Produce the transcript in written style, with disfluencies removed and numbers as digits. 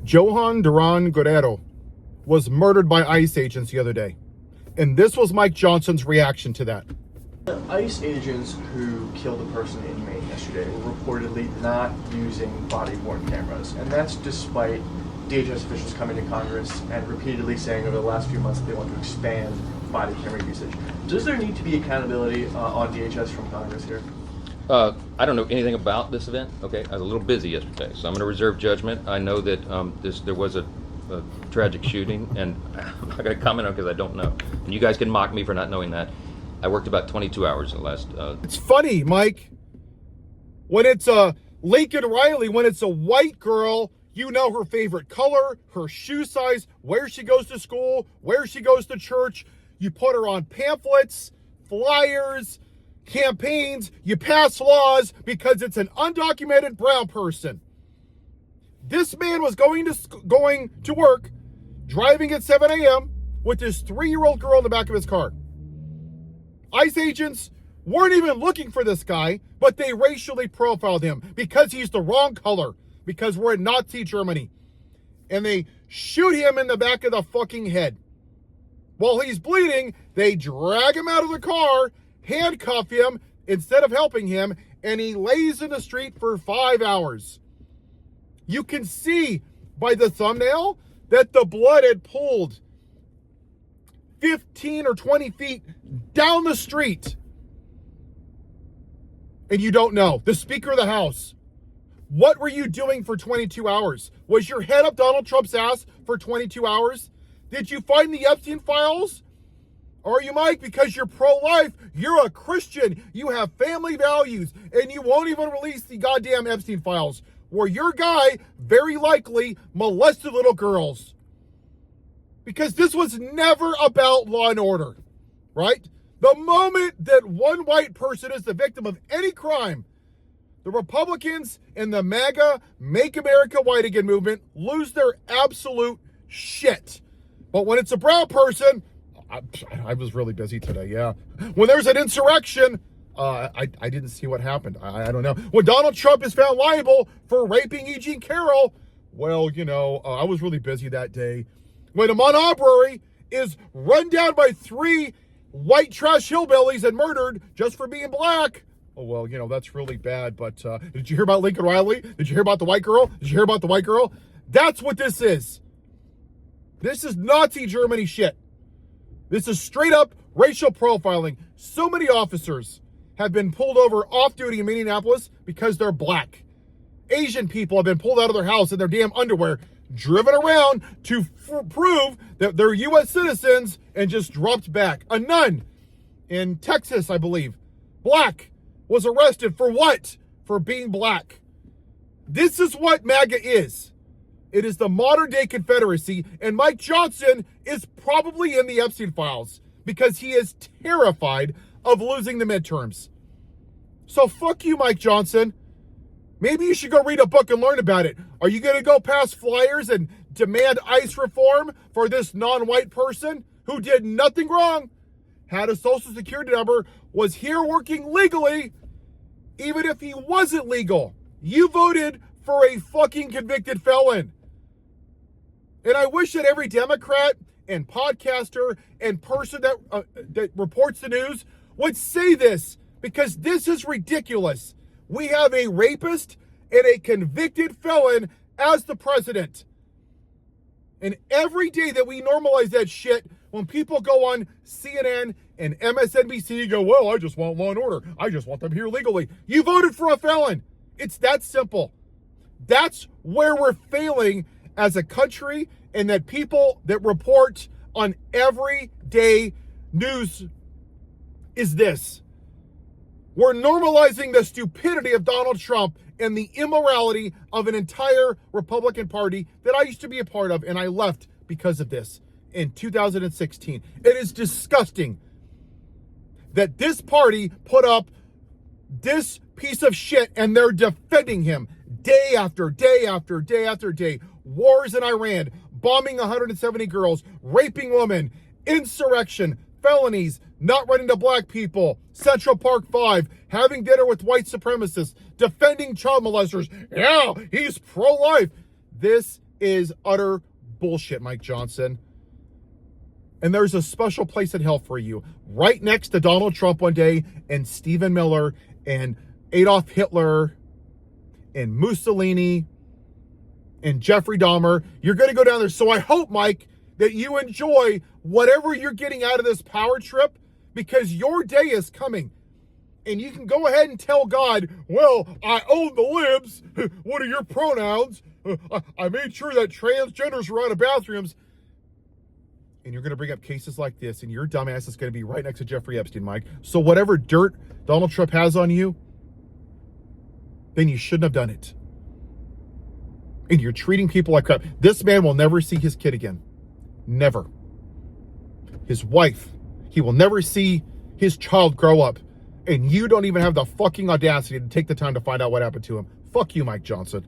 Johan Durán Guerrero was murdered by ICE agents the other day. And this was Mike Johnson's reaction to that. The ICE agents who killed a person in Maine yesterday were reportedly not using body-worn cameras. And that's despite DHS officials coming to Congress and repeatedly saying over the last few months that they want to expand body camera usage. Does there need to be accountability on DHS from Congress here? I don't know anything about this event. Okay, I was a little busy yesterday, so I'm going to reserve judgment. I know that there was a tragic shooting, and I'm not going to comment on it because I don't know. And you guys can mock me for not knowing that. I worked about 22 hours in the last. It's funny, Mike. When it's a Lincoln Riley, when it's a white girl, you know her favorite color, her shoe size, where she goes to school, where she goes to church. You put her on pamphlets, flyers, campaigns, you pass laws because it's an undocumented brown person. This man was going to work, driving at 7 a.m. with his 3-year-old girl in the back of his car. ICE agents weren't even looking for this guy, but they racially profiled him because he's the wrong color, because we're in Nazi Germany. And they shoot him in the back of the fucking head. While he's bleeding, they drag him out of the car, handcuff him instead of helping him, and he lays in the street for 5 hours. You can see by the thumbnail that the blood had pooled 15 or 20 feet down the street. And you don't know. The Speaker of the House, what were you doing for 22 hours? Was your head up Donald Trump's ass for 22 hours? Did you find the Epstein files? Or are you, Mike, because you're pro-life, you're a Christian, you have family values, and you won't even release the goddamn Epstein files, where your guy very likely molested little girls? Because this was never about law and order, right? The moment that one white person is the victim of any crime, the Republicans and the MAGA Make America White Again movement lose their absolute shit. But when it's a brown person, I was really busy today, yeah. When there's an insurrection, I didn't see what happened. I don't know. When Donald Trump is found liable for raping E. Jean Carroll, well, I was really busy that day. When Ahmaud Arbery is run down by 3 white trash hillbillies and murdered just for being black, oh, well, that's really bad. But did you hear about Lincoln Riley? Did you hear about the white girl? Did you hear about the white girl? That's what this is. This is Nazi Germany shit. This is straight up racial profiling. So many officers have been pulled over off duty in Minneapolis because they're black. Asian people have been pulled out of their house in their damn underwear, driven around to prove that they're U.S. citizens, and just dropped back. A nun in Texas, I believe, black, was arrested for what? For being black. This is what MAGA is. It is the modern day Confederacy, and Mike Johnson is probably in the Epstein files because he is terrified of losing the midterms. So fuck you, Mike Johnson. Maybe you should go read a book and learn about it. Are you going to go pass flyers and demand ICE reform for this non-white person who did nothing wrong, had a social security number, was here working legally, even if he wasn't legal? You voted for a fucking convicted felon. And I wish that every Democrat and podcaster and person that reports the news would say this, because this is ridiculous. We have a rapist and a convicted felon as the president. And every day that we normalize that shit, when people go on CNN and MSNBC go, well, I just want law and order. I just want them here legally. You voted for a felon. It's that simple. That's where we're failing as a country, and that people that report on everyday news is this. We're normalizing the stupidity of Donald Trump and the immorality of an entire Republican Party that I used to be a part of, and I left because of this in 2016. It is disgusting that this party put up this piece of shit, and they're defending him day after day after day after day. Wars in Iran, bombing 170 girls, raping women, insurrection, felonies, not running to black people, Central Park 5, having dinner with white supremacists, defending child molesters. Yeah, he's pro-life. This is utter bullshit, Mike Johnson. And there's a special place in hell for you, right next to Donald Trump one day, and Stephen Miller, and Adolf Hitler, and Mussolini, and Jeffrey Dahmer. You're going to go down there. So I hope, Mike, that you enjoy whatever you're getting out of this power trip, because your day is coming. And you can go ahead and tell God, well, I own the libs. What are your pronouns? I made sure that transgenders were out of bathrooms. And you're going to bring up cases like this, and your dumbass is going to be right next to Jeffrey Epstein, Mike. So whatever dirt Donald Trump has on you, then you shouldn't have done it. And you're treating people like crap. This man will never see his kid again. Never. His wife. He will never see his child grow up. And you don't even have the fucking audacity to take the time to find out what happened to him. Fuck you, Mike Johnson.